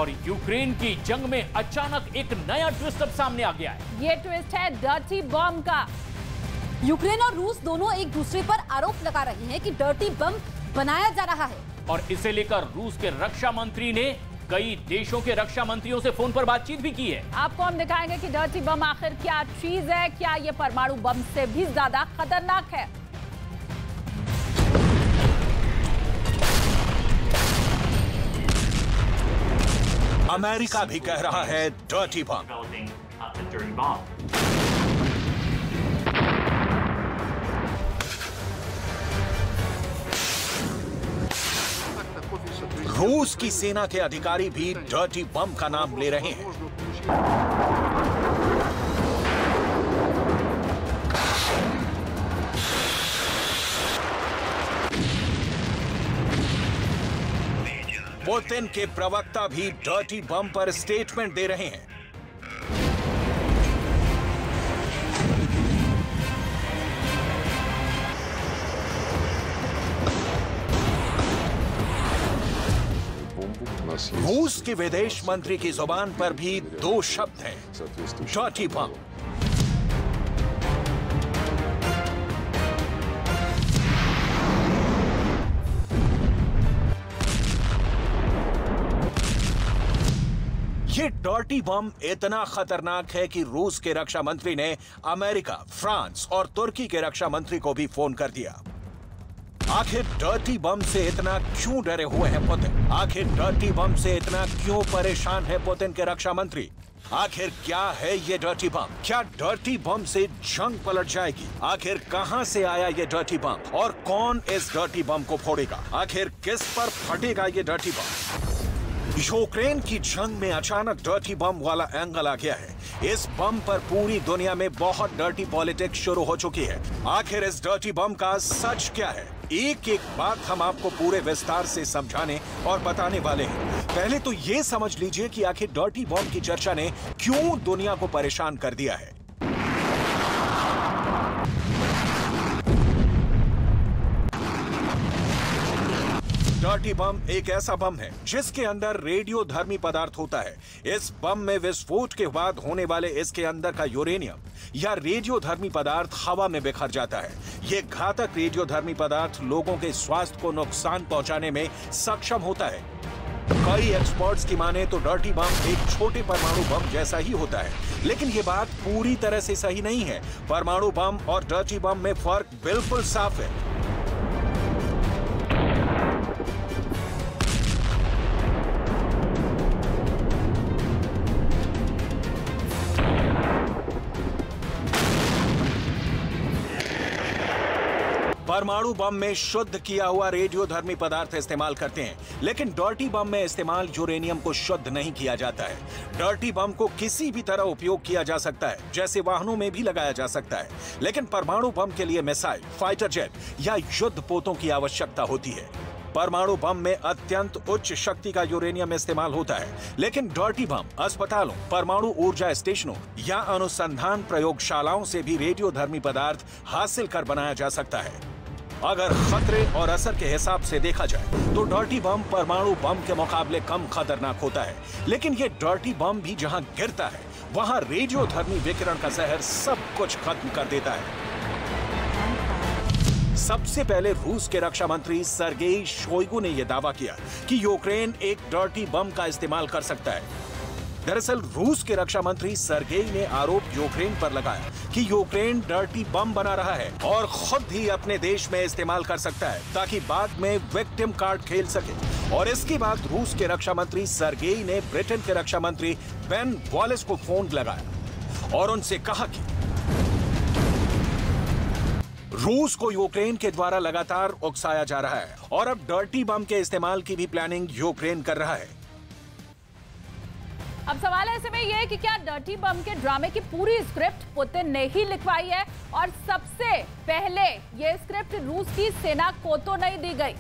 और यूक्रेन की जंग में अचानक एक नया ट्विस्ट अब सामने आ गया है। ये ट्विस्ट है डर्टी बम का। यूक्रेन और रूस दोनों एक दूसरे पर आरोप लगा रहे हैं कि डर्टी बम बनाया जा रहा है और इसे लेकर रूस के रक्षा मंत्री ने कई देशों के रक्षा मंत्रियों से फोन पर बातचीत भी की है। आपको हम दिखाएंगे कि डर्टी बम आखिर क्या चीज है, क्या ये परमाणु बम से भी ज्यादा खतरनाक है। अमेरिका भी कह रहा है डर्टी बम। रूस की सेना के अधिकारी भी डर्टी बम का नाम ले रहे हैं। पुतिन के प्रवक्ता भी डर्टी बम पर स्टेटमेंट दे रहे हैं। रूस के विदेश मंत्री की जुबान पर भी दो शब्द हैं, डर्टी बम। ये डर्टी बम इतना खतरनाक है कि रूस के रक्षा मंत्री ने अमेरिका, फ्रांस और तुर्की के रक्षा मंत्री को भी फोन कर दिया। आखिर डर्टी बम से इतना क्यों डरे हुए हैं पुतिन? आखिर डर्टी बम से इतना क्यों परेशान है पुतिन के रक्षा मंत्री? आखिर क्या है ये डर्टी बम? क्या डर्टी बम से जंग पलट जाएगी? आखिर कहां से आया ये डर्टी बम और कौन इस डर्टी बम को फोड़ेगा? आखिर किस पर फटेगा ये डर्टी बम? यूक्रेन की जंग में अचानक डर्टी बम वाला एंगल आ गया है। इस बम पर पूरी दुनिया में बहुत डर्टी पॉलिटिक्स शुरू हो चुकी है। आखिर इस डर्टी बम का सच क्या है? एक एक बात हम आपको पूरे विस्तार से समझाने और बताने वाले हैं। पहले तो ये समझ लीजिए कि आखिर डर्टी बम की चर्चा ने क्यों दुनिया को परेशान कर दिया है। डर्टी बम एक ऐसा बम है जिसके अंदर रेडियोधर्मी पदार्थ होता है। इस बम में विस्फोट के बाद होने वाले इसके अंदर का यूरेनियम या रेडियोधर्मी पदार्थ हवा में बिखर जाता है। ये घातक रेडियोधर्मी पदार्थ लोगों के स्वास्थ्य को नुकसान पहुंचाने में सक्षम होता है। कई एक्सपर्ट्स की माने तो डर्टी बम एक छोटे परमाणु बम जैसा ही होता है, लेकिन ये बात पूरी तरह से सही नहीं है। परमाणु बम और डर्टी बम में फर्क बिल्कुल साफ है। परमाणु बम में शुद्ध किया हुआ रेडियोधर्मी पदार्थ इस्तेमाल करते हैं, लेकिन डर्टी बम में इस्तेमाल यूरेनियम को शुद्ध नहीं किया जाता है। डर्टी बम को किसी भी तरह उपयोग किया जा सकता है, जैसे वाहनों में भी लगाया जा सकता है, लेकिन परमाणु बम के लिए मिसाइल, फाइटर जेट या युद्ध पोतों की आवश्यकता होती है। परमाणु बम में अत्यंत उच्च शक्ति का यूरेनियम इस्तेमाल होता है, लेकिन डर्टी बम अस्पतालों, परमाणु ऊर्जा स्टेशनों या अनुसंधान प्रयोगशालाओं से भी रेडियोधर्मी पदार्थ हासिल कर बनाया जा सकता है। अगर खतरे और असर के हिसाब से देखा जाए तो डर्टी बम परमाणु बम के मुकाबले कम खतरनाक होता है, लेकिन ये डर्टी बम भी जहां गिरता है वहां रेडियोधर्मी विकिरण का जहर सब कुछ खत्म कर देता है। सबसे पहले रूस के रक्षा मंत्री सर्गेई शोइगु ने यह दावा किया कि यूक्रेन एक डर्टी बम का इस्तेमाल कर सकता है। दरअसल रूस के रक्षा मंत्री सर्गेई ने आरोप यूक्रेन पर लगाया कि यूक्रेन डर्टी बम बना रहा है और खुद ही अपने देश में इस्तेमाल कर सकता है ताकि बाद में विक्टिम कार्ड खेल सके। और इसके बाद रूस के रक्षा मंत्री सर्गेई ने ब्रिटेन के रक्षा मंत्री बेन वॉलेस को फोन लगाया और उनसे कहा कि रूस को यूक्रेन के द्वारा लगातार उकसाया जा रहा है और अब डर्टी बम के इस्तेमाल की भी प्लानिंग यूक्रेन कर रहा है। अब सवाल ऐसे में यह है कि क्या डर्टी बम के ड्रामे की पूरी स्क्रिप्ट पुतिन ने ही लिखवाई है और सबसे पहले यह स्क्रिप्ट रूस की सेना को तो नहीं दी गई,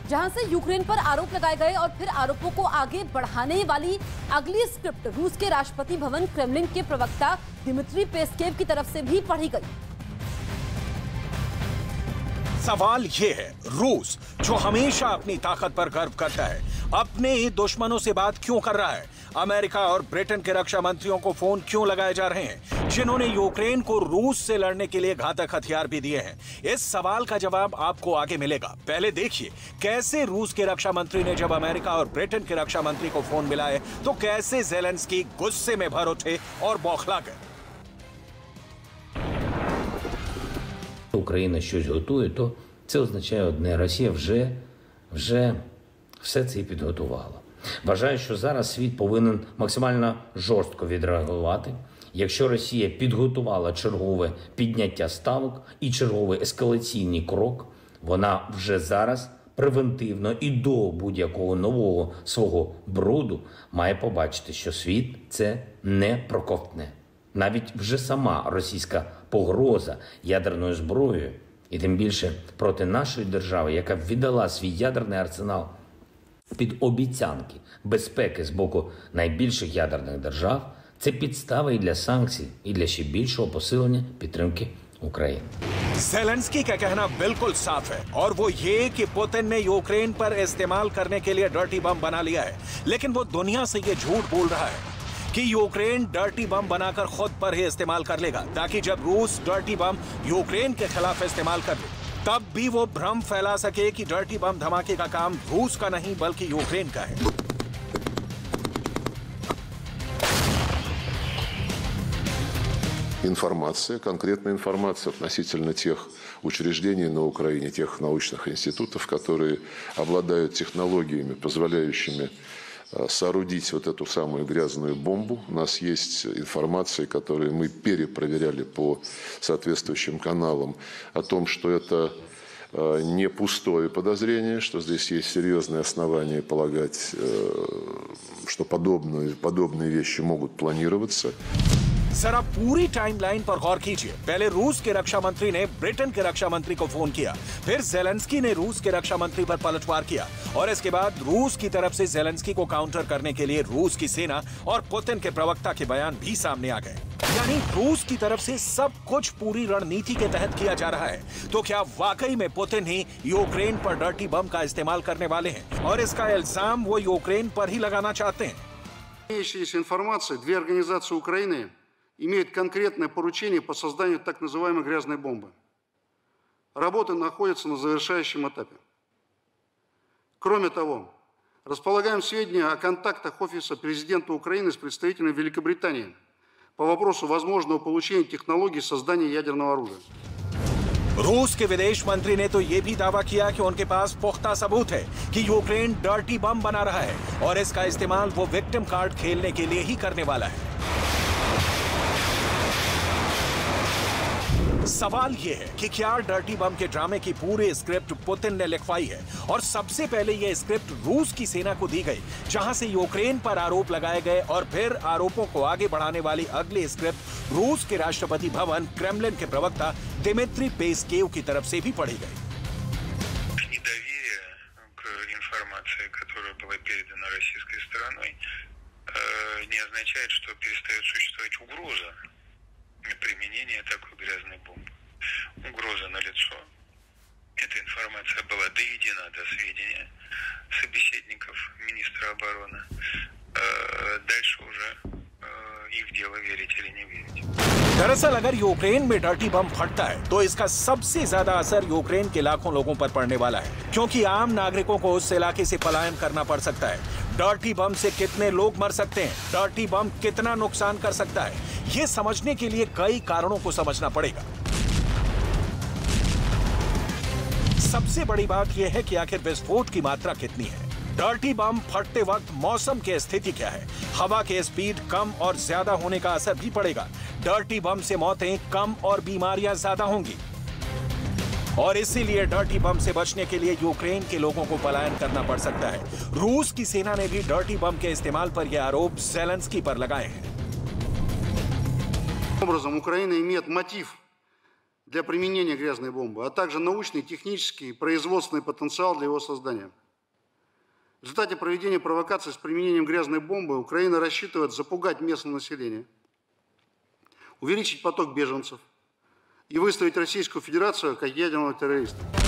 जहां से यूक्रेन पर आरोप लगाए गए और फिर आरोपों को आगे बढ़ाने वाली अगली स्क्रिप्ट रूस के राष्ट्रपति भवन क्रेमलिन के प्रवक्ता दिमित्री पेस्केव की तरफ से भी पढ़ी गई। सवाल ये है, रूस जो हमेशा अपनी ताकत पर गर्व करता है, अपने ही दुश्मनों से बात क्यों कर रहा है? अमेरिका और ब्रिटेन के रक्षा मंत्रियों को फोन क्यों लगाए जा रहे हैं, जिन्होंने यूक्रेन को रूस से लड़ने के लिए घातक हथियार भी दिए हैं? इस सवाल का जवाब आपको आगे मिलेगा। पहले देखिए कैसे रूस के रक्षा मंत्री ने जब अमेरिका और ब्रिटेन के रक्षा मंत्री को फोन मिलाए तो कैसे ज़ेलेंस्की गुस्से में भर उठे और बौखला गए। Україна щось готує, то це означає одне: Росія вже все це і підготувала. Вважаю, що зараз світ повинен максимально жорстко відреагувати. Якщо Росія підготувала чергове підняття ставок і черговий ескалаційний крок, вона вже зараз превентивно і до будь-якого нового свого бруду має побачити, що світ це не проковтне. Навіть вже сама російська погроза ядерною зброєю, і тим більше проти нашої держави, яка віддала свій ядерний арсенал під обіцянки безпеки з боку найбільших ядерних держав, це підстава і для санкцій, і для ще більшого посилення підтримки України. ज़ेलेंस्की का कहना बिल्कुल साफ है और वो ये कि पुतिन ने यूक्रेन पर इस्तेमाल करने के लिए डर्टी बम बना लिया है, लेकिन वो दुनिया से ये झूठ बोल रहा है कि यूक्रेन डर्टी बम बनाकर खुद पर ही इस्तेमाल कर लेगा, ताकि जब रूस डर्टी बम यूक्रेन के खिलाफ इस्तेमाल कर ले तब भी वो भ्रम फैला सके कि डर्टी बम धमाके का काम रूस का नहीं बल्कि यूक्रेन का है। Информация, конкретная информация относительно тех учреждений на Украине, тех научных институтов, которые обладают технологиями, позволяющими соорудить вот эту самую грязную бомбу. У нас есть информация, которую мы перепроверяли по соответствующим каналам, о том, что это не пустое подозрение, что здесь есть серьезные основания полагать, что подобные вещи могут планироваться. जरा पूरी टाइमलाइन पर गौर कीजिए। पहले रूस के रक्षा मंत्री ने ब्रिटेन के रक्षा मंत्री को फोन किया, फिर ज़ेलेंस्की ने रूस के रक्षा मंत्री पर पलटवार किया और इसके बाद रूस की तरफ से ज़ेलेंस्की को काउंटर करने के लिए रूस की सेना और पुतिन के प्रवक्ता के बयान भी सामने आ गए। यानी रूस की तरफ से सब कुछ पूरी रणनीति के तहत किया जा रहा है। तो क्या वाकई में पुतिन ही यूक्रेन पर डर्टी बम का इस्तेमाल करने वाले हैं और इसका इल्जाम वो यूक्रेन पर ही लगाना चाहते हैं? Имеющаяся информация, две организации Украины имеют конкретное поручение по созданию так называемой грязной бомбы. Работа находится на завершающем этапе. Кроме того, располагаем сведения о контактах Офиса президента Украины с представителями Великобритании по вопросу возможного получения технологий создания ядерного оружия. रूस के विदेश मंत्री ने तो ये भी दावा किया कि उनके पास पुख्ता सबूत है कि यूक्रेन डर्टी बम बना रहा है और इसका इस्तेमाल वो विक्टिम कार्ड खेलने के लिए ही करने वाला है। सवाल यह है कि क्या डर्टी बम के ड्रामे की पूरी स्क्रिप्ट पुतिन ने लिखवाई है और सबसे पहले यह स्क्रिप्ट रूस की सेना को दी गई, जहां से यूक्रेन पर आरोप लगाए गए और फिर आरोपों को आगे बढ़ाने वाली अगली स्क्रिप्ट रूस के राष्ट्रपति भवन क्रेमलिन के प्रवक्ता दिमित्री पेस्केव की तरफ से भी पढ़ी गई। Недоверие к информации, которая была передана российской стороной, не означает, что перестает существовать угроза применения такой грязной бомбы. Угроза налицо. Эта информация была доведена до сведения собеседников министра обороны. Дальше уже их дело верить или не верить. दरअसल अगर यूक्रेन में डर्टी बम फटता है तो इसका सबसे ज्यादा असर यूक्रेन के लाखों लोगों पर पड़ने वाला है, क्योंकि आम नागरिकों को उस इलाके से पलायन करना पड़ सकता है। डर्टी बम से कितने लोग मर सकते हैं, डर्टी बम कितना नुकसान कर सकता है, ये समझने के लिए कई कारणों को समझना पड़ेगा। सबसे बड़ी बात यह है कि आखिर विस्फोट की मात्रा कितनी है। डर्टी बम फटते वक्त मौसम की स्थिति क्या है, हवा के स्पीड कम और ज्यादा होने का असर भी पड़ेगा। डर्टी बम से मौतें कम और बीमारियां ज्यादा होंगी और इसीलिए डर्टी बम से बचने के लिए यूक्रेन के लोगों को पलायन करना पड़ सकता है। रूस की सेना ने भी डर्टी बम के इस्तेमाल पर यह आरोप ज़ेलेंस्की पर लगाए हैं। Образом, Украина имеет мотив для применения грязной бомбы, а также научный, технический и производственный потенциал для его создания. В результате проведения провокаций с применением грязной бомбы Украина рассчитывает запугать местное население, увеличить поток беженцев и выставить Российскую Федерацию как ядерного террориста.